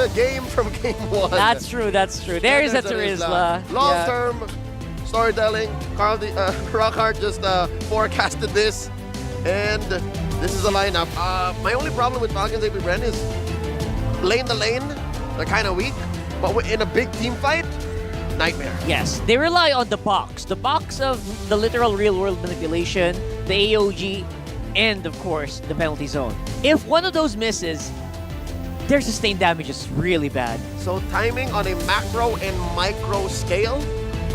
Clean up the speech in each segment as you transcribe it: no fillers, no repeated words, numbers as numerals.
the game from game 1. That's true, that's true. There's a Terizla. Long-term storytelling. Rockhart just forecasted this, and this is the lineup. My only problem with Falcons AP BREN is lane to lane, they're kind of weak, but in a big team fight, nightmare. Yes, they rely on the box of the literal real-world manipulation, the AOG, and of course, the penalty zone. If one of those misses, their sustained damage is really bad. So timing on a macro and micro scale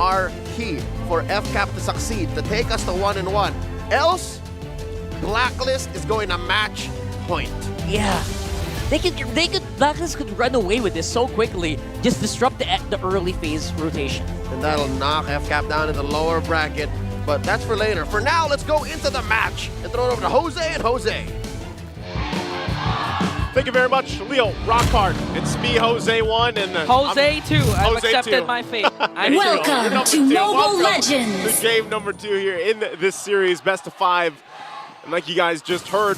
are key for Fcap to succeed, to take us to 1-1. Else, Blacklist is going to match point. Yeah. Blacklist could run away with this so quickly, just disrupt the early phase rotation. And that'll knock Fcap down in the lower bracket, but that's for later. For now, let's go into the match and throw it over to Jose and Jose. Thank you very much, Leo Rockhart. It's me, Jose 1, and Jose 2. I've Jose accepted 2. my fate. Welcome to Mobile Legends. To game number 2 here in this series, best of 5. And like you guys just heard,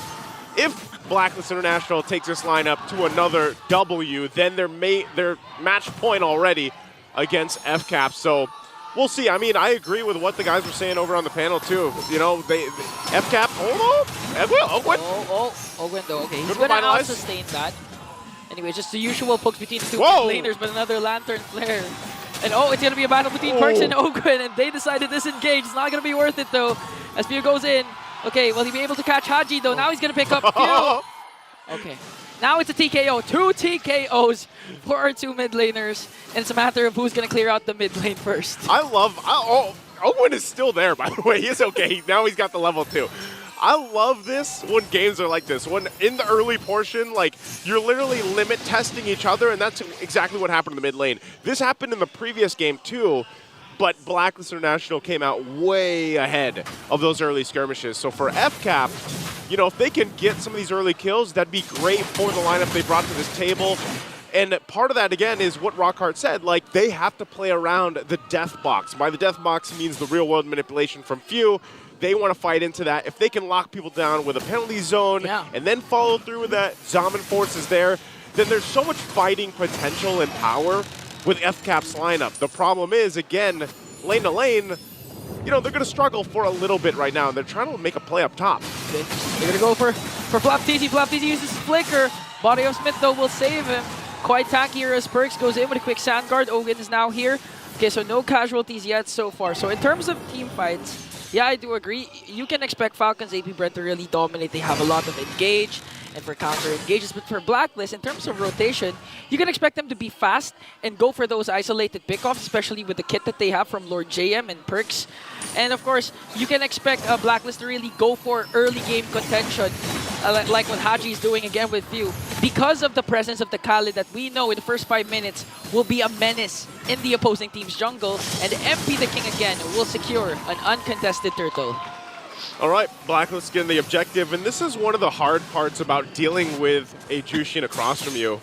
if Blacklist International takes this lineup to another W, then they're match point already against Fcap. So we'll see. I mean, I agree with what the guys were saying over on the panel too. You know, Fcap. Hold on, Ogwin. Ogwin though. Okay, he's Good gonna revitalize. out-sustain that. Anyway, just the usual pokes between the two Whoa. laners, but another Lantern Flare. And it's gonna be a battle between Perks and Ogwin, and they decided to disengage. It's not gonna be worth it though. As Few goes in. Okay, will he be able to catch Haji though? Now he's gonna pick up Few. Okay. Now it's a TKO. 2 TKOs for our 2 mid laners. And it's a matter of who's going to clear out the mid lane first. Owen is still there, by the way. He's okay. Now he's got the level 2. I love this when games are like this. When in the early portion, like, you're literally limit testing each other, and that's exactly what happened in the mid lane. This happened in the previous game, too. But Blacklist International came out way ahead of those early skirmishes. So for Fcap, you know, if they can get some of these early kills, that'd be great for the lineup they brought to this table. And part of that, again, is what Rockhart said. Like, they have to play around the death box. By the death box means the real-world manipulation from Few. They want to fight into that. If they can lock people down with a penalty zone and then follow through with that, Zaman Force is there, then there's so much fighting potential and power with Fcap's lineup. The problem is, again, lane to lane, you know, they're going to struggle for a little bit right now. They're trying to make a play up top. Okay. They're going to go for Flaptizi. Flaptizi uses Flicker. Body of Smith, though, will save him. Quite tanky here as Perks goes in with a quick sand guard. Ogun is now here. Okay, so no casualties yet so far. So in terms of team fights, yeah, I do agree. You can expect Falcons AP BREN to really dominate. They have a lot of engage and for counter engages. But for Blacklist, in terms of rotation, you can expect them to be fast and go for those isolated pickoffs, especially with the kit that they have from Lord JM and Perks. And of course, you can expect Blacklist to really go for early game contention, like what Haji is doing again with Few, because of the presence of the Khalid that we know in the first 5 minutes will be a menace in the opposing team's jungle, and MP the King again will secure an uncontested turtle. All right, Blacklist getting the objective, and this is one of the hard parts about dealing with a Jushin across from you.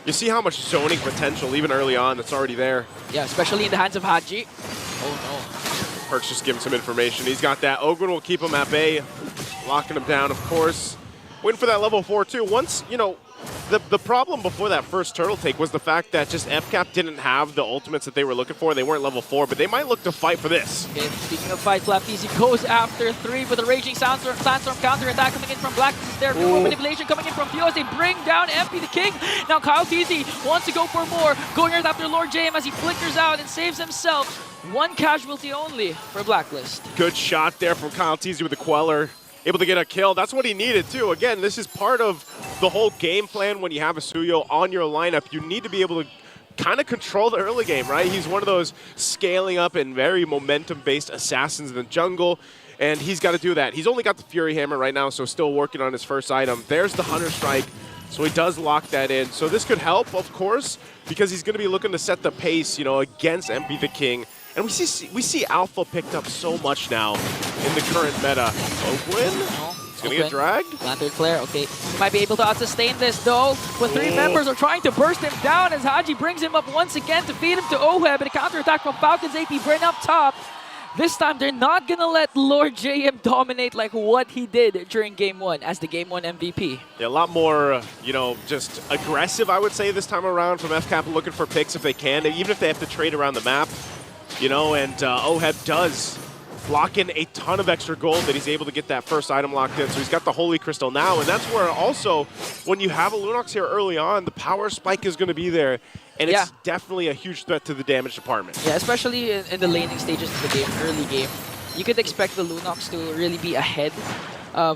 You see how much zoning potential, even early on, that's already there. Yeah, especially in the hands of Haji. Oh no. Perks just giving some information. He's got that. Ogwin will keep him at bay, locking him down, of course. Waiting for that level 4 too. Once, you know, the problem before that first turtle take was the fact that just Fcap didn't have the ultimates that they were looking for. They weren't level 4, but they might look to fight for this. Okay, speaking of fight, Flaptizi goes after 3 with a Raging Sandstorm counter attack coming in from Blacklist. There, manipulation coming in from Few as they bring down MP the King. Now Kyle TZ wants to go for more, going right after Lord JM as he flickers out and saves himself. 1 casualty only for Blacklist. Good shot there from Kyle TZ with the Queller. Able to get a kill. That's what he needed too. Again, this is part of the whole game plan when you have a Suyo on your lineup. You need to be able to kind of control the early game, right? He's one of those scaling up and very momentum-based assassins in the jungle, and he's got to do that. He's only got the Fury Hammer right now, so still working on his first item. There's the Hunter Strike, so he does lock that in. So this could help, of course, because he's going to be looking to set the pace, you know, against MP the King. And we see Alpha picked up so much now in the current meta. Ogwin? He's going to get dragged? Lantern Flare, okay. Might be able to out-sustain this, though. When 3 members are trying to burst him down as Haji brings him up once again to feed him to Oheb. And a counterattack from Falcons AP BREN up top. This time, they're not gonna let Lord JM dominate like what he did during Game 1 as the Game 1 MVP. Yeah, a lot more, you know, just aggressive, I would say, this time around from Fcap, looking for picks if they can, even if they have to trade around the map, you know, and Oheb does lock in a ton of extra gold that he's able to get that first item locked in. So he's got the Holy Crystal now, and that's where also, when you have a Lunox here early on, the power spike is going to be there, and it's definitely a huge threat to the damage department. Yeah, especially in the laning stages of the game, early game. You could expect the Lunox to really be ahead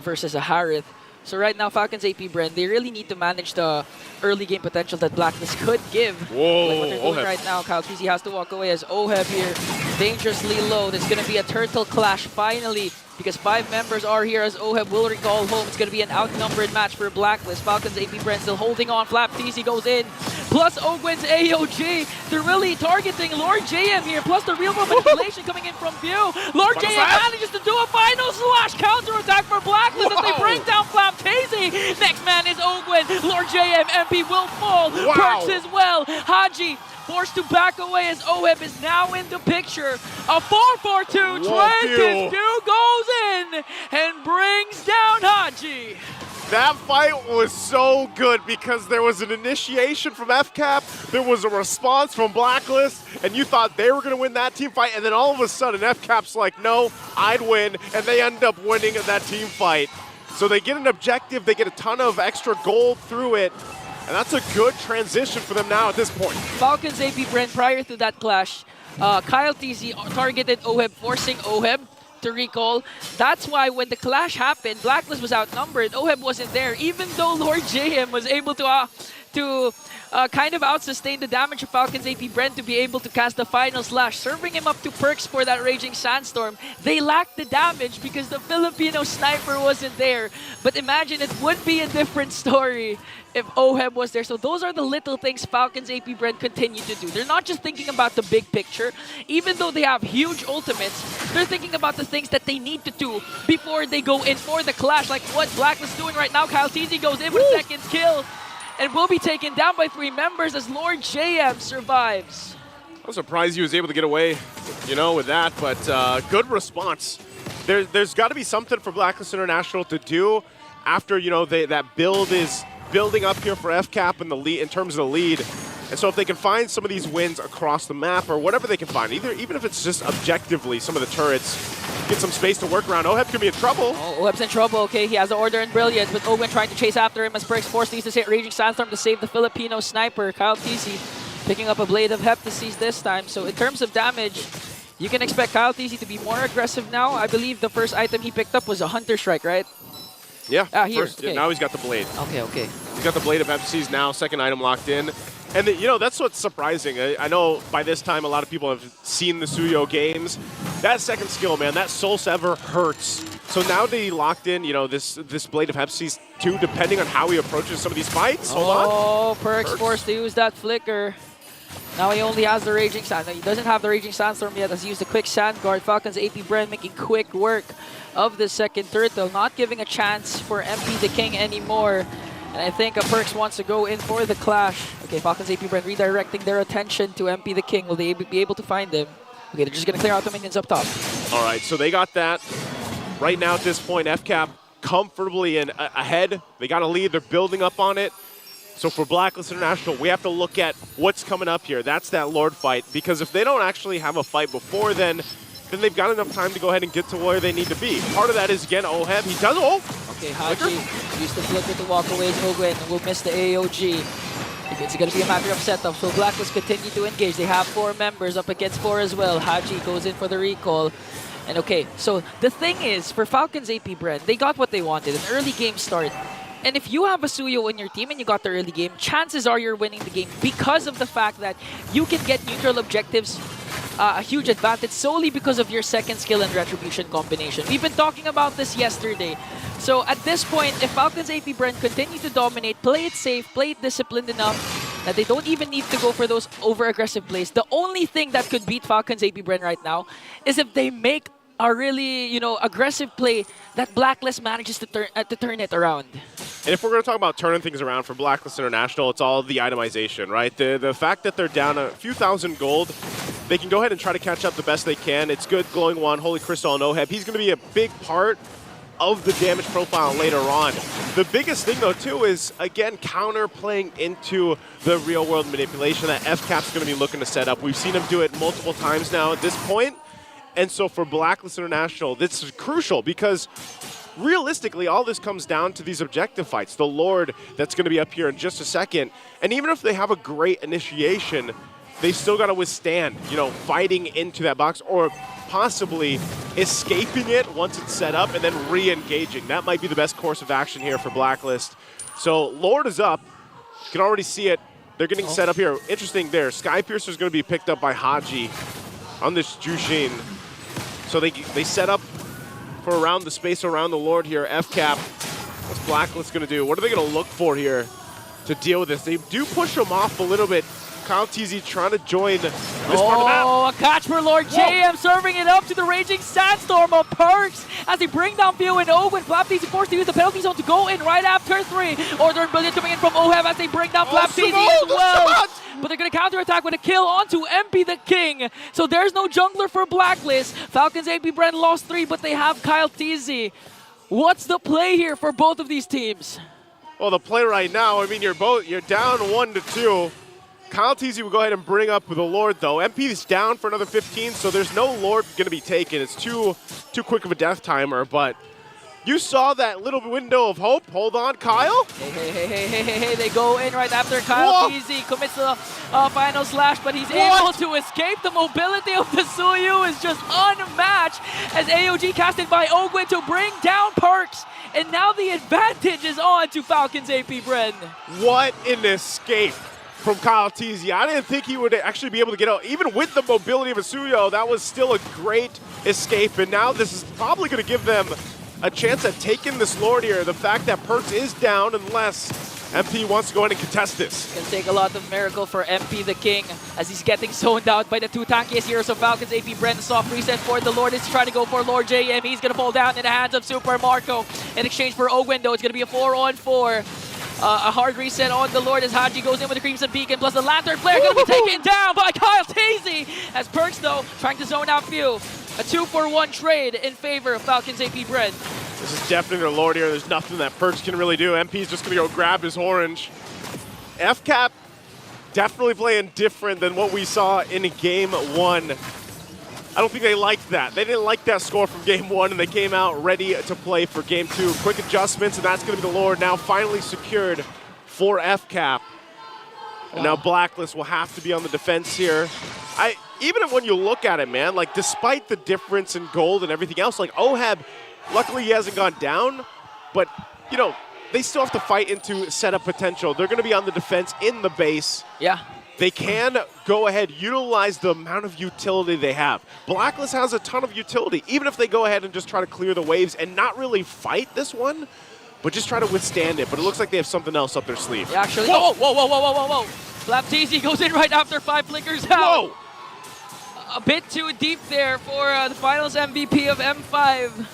versus a Harith. So right now, Falcons AP BREN, they really need to manage the early game potential that Blacklist could give. Whoa, like what they're doing right now. Kyle TZ has to walk away as Oheb here, dangerously low. There's going to be a turtle clash finally because 5 members are here as Oheb will recall home. It's going to be an outnumbered match for Blacklist. Falcons AP BREN still holding on. Flap TZ goes in. Plus Ogwen's AOG. They're really targeting Lord JM here. Plus the real world manipulation coming in from View. Lord JM manages to do a final slash counter-attack for Blacklist as they bring down Flap TZ. Next man is Ogwen. Lord JM MP will fall. Perks as well. Haji forced to back away as Oheb is now in the picture. A 4-4-2. Trentis goes in and brings down Haji. That fight was so good because there was an initiation from Fcap, there was a response from Blacklist, and you thought they were going to win that team fight, and then all of a sudden Fcap's like, no, I'd win, and they end up winning that team fight. So they get an objective, they get a ton of extra gold through it, and that's a good transition for them now at this point. Falcons AP BREN prior to that clash, Kyle TZ targeted Oheb, forcing Oheb to recall. That's why when the clash happened, Blacklist was outnumbered. Oheb wasn't there, even though Lord JM was able to kind of out-sustain the damage of Falcons AP BREN to be able to cast the final slash, serving him up to perks for that Raging Sandstorm. They lacked the damage because the Filipino sniper wasn't there. But imagine it would be a different story if Oheb was there. So those are the little things Falcons AP BREN continue to do. They're not just thinking about the big picture. Even though they have huge ultimates, they're thinking about the things that they need to do before they go in for the clash, like what Blacklist is doing right now. Kyle TZ goes in for the second kill and will be taken down by 3 members as Lord JM survives. I'm surprised he was able to get away, you know, with that, but good response. There's got to be something for Blacklist International to do after, you know, that build is building up here for Fcap in the lead, in terms of the lead. And so if they can find some of these wins across the map or whatever they can find, even if it's just objectively some of the turrets, get some space to work around, Oheb could be in trouble. Oh, Oheb's in trouble. Okay, he has the order in Brilliance, with Owen trying to chase after him as Perks forced to use the Raging Sandstorm to save the Filipino sniper. Kyle TZ picking up a Blade of Heptases this time. So in terms of damage, you can expect Kyle TZ to be more aggressive now. I believe the first item he picked up was a Hunter Strike, right? Yeah, here. First, yeah, now he's got the Blade. Okay. He's got the Blade of Heptases now, second item locked in. And, you know, that's what's surprising. I know by this time a lot of people have seen the Suyo games. That second skill, man, that Soul Sever hurts. So now that he locked in, you know, this Blade of Heptases too, depending on how he approaches some of these fights. Hold on. Oh, Perks forced to use that flicker. Now he only has the Raging Sand. He doesn't have the Raging Sandstorm yet as he used the quick Sand Guard. Falcons AP BREN making quick work of the second turtle, not giving a chance for MP the King anymore. And I think Perks wants to go in for the clash. Okay, Falcons AP BREN redirecting their attention to MP the King. Will they be able to find him? Okay, they're just going to clear out the minions up top. All right, so they got that. Right now at this point, Fcap comfortably ahead. They got a lead. They're building up on it. So for Blacklist International, we have to look at what's coming up here. That's that Lord fight. Because if they don't actually have a fight before then they've got enough time to go ahead and get to where they need to be. Part of that is, again, Oheb. He does. Oh! Okay, Haji used the flicker to walk away as Ogwen will miss the AOG. It's going to be a matter of setup. So Blacklist continue to engage. They have 4 members up against 4 as well. Haji goes in for the recall. And okay, so the thing is, for Falcons AP BREN, they got what they wanted, an early game start. And if you have a Suyo in your team and you got the early game, chances are you're winning the game because of the fact that you can get neutral objectives a huge advantage solely because of your second skill and retribution combination. We've been talking about this yesterday. So at this point, if Falcons AP BREN continue to dominate, play it safe, play it disciplined enough, that they don't even need to go for those over-aggressive plays. The only thing that could beat Falcons AP BREN right now is if they make a really, you know, aggressive play that Blacklist manages to turn it around. And if we're going to talk about turning things around for Blacklist International, it's all the itemization, right? The fact that they're down a few thousand gold they can go ahead and try to catch up the best they can. It's good Glowing Wand, Holy Crystal, and Oheb. He's going to be a big part of the damage profile later on. The biggest thing, though, too, is, again, counter playing into the real-world manipulation that Fcap's going to be looking to set up. We've seen him do it multiple times now at this point. And so for Blacklist International, this is crucial because realistically, all this comes down to these objective fights. The Lord that's going to be up here in just a second. And even if they have a great initiation, they still got to withstand, you know, fighting into that box or possibly escaping it once it's set up and then re-engaging. That might be the best course of action here for Blacklist. So Lord is up. You can already see it. They're getting set up here. Interesting there. Skypiercer is going to be picked up by Haji on this Jushin. So they set up for around the space around the Lord here. Fcap, what's Blacklist going to do? What are they going to look for here to deal with this? They do push him off a little bit. Kyle TZ trying to join this part of the map. Oh, a catch for Lord JM, serving it up to the Raging Sandstorm of Perks as they bring down Fio and Owen. Flap TZ forced to use the penalty zone to go in right after 3. Order Brilliant coming in from Oheb as they bring down Flap TZ as well. But they're going to counterattack with a kill onto MP the King. So there's no jungler for Blacklist. Falcons AP BREN lost 3, but they have Kyle TZ. What's the play here for both of these teams? Well, the play right now, I mean, you're down 1-2. Kyle TZ will go ahead and bring up the Lord, though. MP is down for another 15, so there's no Lord going to be taken. It's too quick of a death timer, but you saw that little window of hope. Hold on, Kyle. Hey, they go in right after Kyle TZ commits the final slash, but he's able to escape. The mobility of the Suyu is just unmatched as AOG casted by Ogwin to bring down Perks. And now the advantage is on to Falcons AP BREN. What an escape from Kyle TZ. I didn't think he would actually be able to get out. Even with the mobility of Asuyo, that was still a great escape. And now this is probably going to give them a chance at taking this Lord here. The fact that Perks is down unless MP wants to go in and contest this. It's going to take a lot of miracle for MP the King as he's getting zoned out by the 2 tankiest heroes of Falcons AP BREN. Soft reset for the Lord is trying to go for Lord JM. He's going to fall down in the hands of Super Marco. In exchange for Ogwin, though, it's going to be a 4-on-4. A hard reset on the Lord as Haji goes in with the Crimson Beacon, plus the Lantern Flare going to be taken down by Kyle TZ. As Perks, though, trying to zone out Few. A 2-for-1 trade in favor of Falcons AP BREN. This is definitely their Lord here. There's nothing that Perks can really do. MP's just going to go grab his orange. Fcap definitely playing different than what we saw in Game 1. I don't think they liked that. They didn't like that score from Game 1, and they came out ready to play for Game 2. Quick adjustments, and that's going to be the Lord now finally secured for Fcap. And now Blacklist will have to be on the defense here. Even when you look at it, man, like despite the difference in gold and everything else, like Oheb, luckily he hasn't gone down, but you know, they still have to fight into setup potential. They're going to be on the defense in the base. Yeah. They can go ahead, utilize the amount of utility they have. Blacklist has a ton of utility, even if they go ahead and just try to clear the waves and not really fight this one, but just try to withstand it. But it looks like they have something else up their sleeve. Yeah, actually, whoa. Flap TZ goes in right after 5 flickers out. Whoa! A bit too deep there for the finals MVP of M5.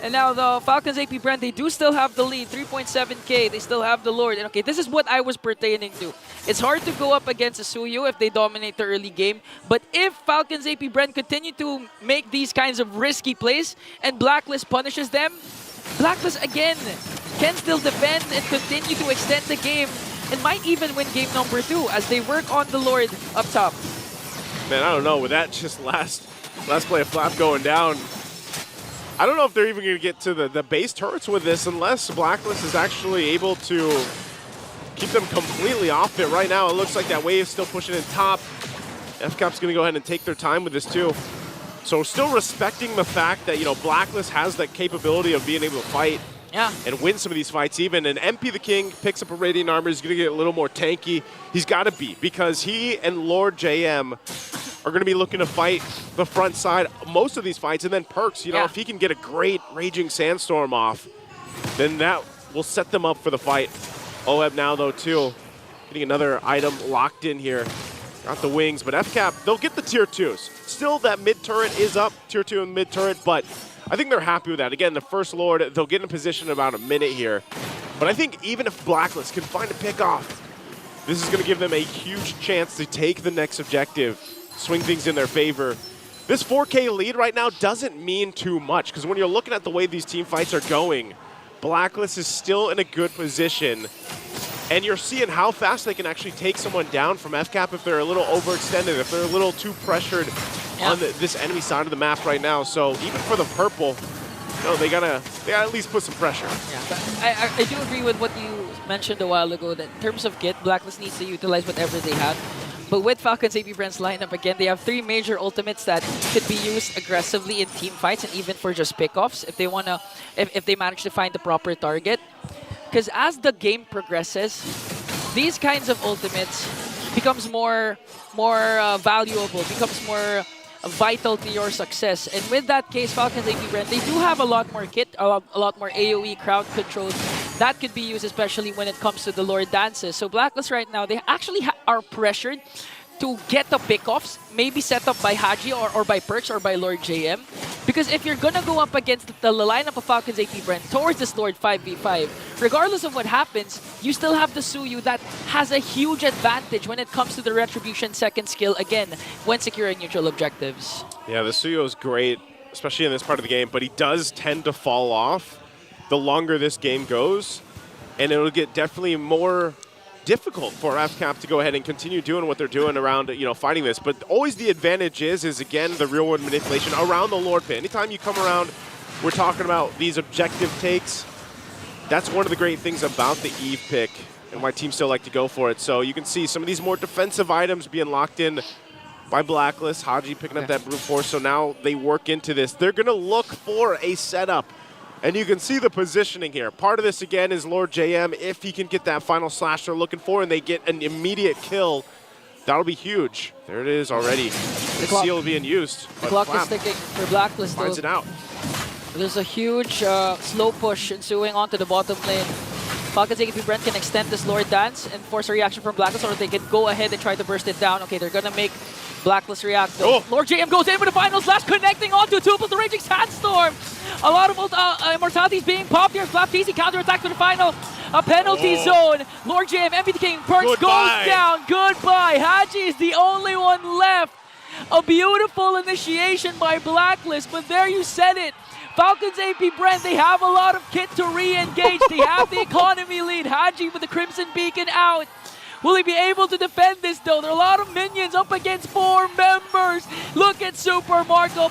And now the Falcons AP BREN, they do still have the lead, 3.7k, they still have the Lord. And okay, this is what I was pertaining to. It's hard to go up against Asuyu if they dominate the early game, but if Falcons AP BREN continue to make these kinds of risky plays and Blacklist punishes them, Blacklist again can still defend and continue to extend the game and might even win game number 2 as they work on the Lord up top. Man, I don't know, with that just last play of Flap going down, I don't know if they're even going to get to the base turrets with this unless Blacklist is actually able to keep them completely off it. Right now, it looks like that wave's still pushing in top. Fcap's going to go ahead and take their time with this too. So still respecting the fact that, you know, Blacklist has that capability of being able to fight and win some of these fights even. And MP the King picks up a Radiant Armor. He's going to get a little more tanky. He's got to be because he and Lord JM are going to be looking to fight the front side most of these fights. And then Perks, you know, if he can get a great Raging Sandstorm off, then that will set them up for the fight. Oheb now, though, too, getting another item locked in here. Got the wings, but Fcap, they'll get the tier 2s. Still, that mid turret is up, tier 2 and mid turret, but I think they're happy with that. Again, the first Lord, they'll get in position in about a minute here. But I think even if Blacklist can find a pick off, this is going to give them a huge chance to take the next objective swing things in their favor. This 4K lead right now doesn't mean too much, because when you're looking at the way these team fights are going, Blacklist is still in a good position. And you're seeing how fast they can actually take someone down from Fcap if they're a little overextended, if they're a little too pressured on this enemy side of the map right now. So even for the purple, they gotta at least put some pressure. Yeah, but I do agree with what you mentioned a while ago, that in terms of kit, Blacklist needs to utilize whatever they have. But with Falcons AP BREN's lineup, again, they have 3 major ultimates that could be used aggressively in team fights and even for just pickoffs if they wanna, if they manage to find the proper target. Because as the game progresses, these kinds of ultimates becomes more valuable, becomes more vital to your success. And with that case, Falcons AP BREN, they do have a lot more kit, a lot more AoE crowd control that could be used, especially when it comes to the Lord dances. So Blacklist right now, they actually are pressured to get the pickoffs, maybe set up by Haji or by Perks or by Lord JM. Because if you're gonna go up against the lineup of Falcons AP BREN towards this Lord 5v5, regardless of what happens, you still have the Suyu that has a huge advantage when it comes to the Retribution second skill, again, when securing neutral objectives. Yeah, the Suyo is great, especially in this part of the game, but he does tend to fall off the longer this game goes, and it'll get definitely more difficult for Fcap to go ahead and continue doing what they're doing around, fighting this. But always the advantage is again, the real world manipulation around the Lord pit. Anytime you come around, we're talking about these objective takes. That's one of the great things about the Eve pick and why teams still like to go for it. So you can see some of these more defensive items being locked in by Blacklist. Haji picking up that brute force, so now they work into this. They're gonna look for a setup. And you can see the positioning here. Part of this, again, is Lord JM. If he can get that final slash they're looking for and they get an immediate kill, that'll be huge. There it is already. The seal being used. The clock is ticking for Blacklist. Finds it out. There's a huge slow push ensuing onto the bottom lane. Falcons AP BREN can extend this Lord Dance and force a reaction from Blacklist, or they can go ahead and try to burst it down. Okay, they're going to make Blacklist react though. Oh. Lord JM goes in with the final slash, connecting onto Tuples, the Raging Sandstorm. A lot of immortalities being popped here. FlapTC counterattack to the final. A penalty zone. Lord JM, MVP King, Perks goes down. Goodbye. Haji is the only one left. A beautiful initiation by Blacklist, but there you said it. Falcons AP BREN, they have a lot of kit to re-engage. They have the economy lead. Haji with the Crimson Beacon out. Will he be able to defend this though? There are a lot of minions up against 4 members. Look at Super Marco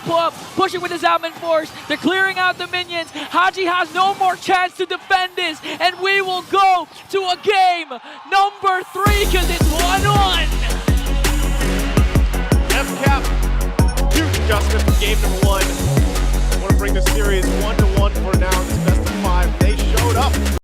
pushing with his Zaman Force. They're clearing out the minions. Haji has no more chance to defend this. And we will go to a game number 3 because it's 1-1. Fcap, huge adjustment for game number 1. I want to bring the series 1-1 for now. It's best of 5. They showed up.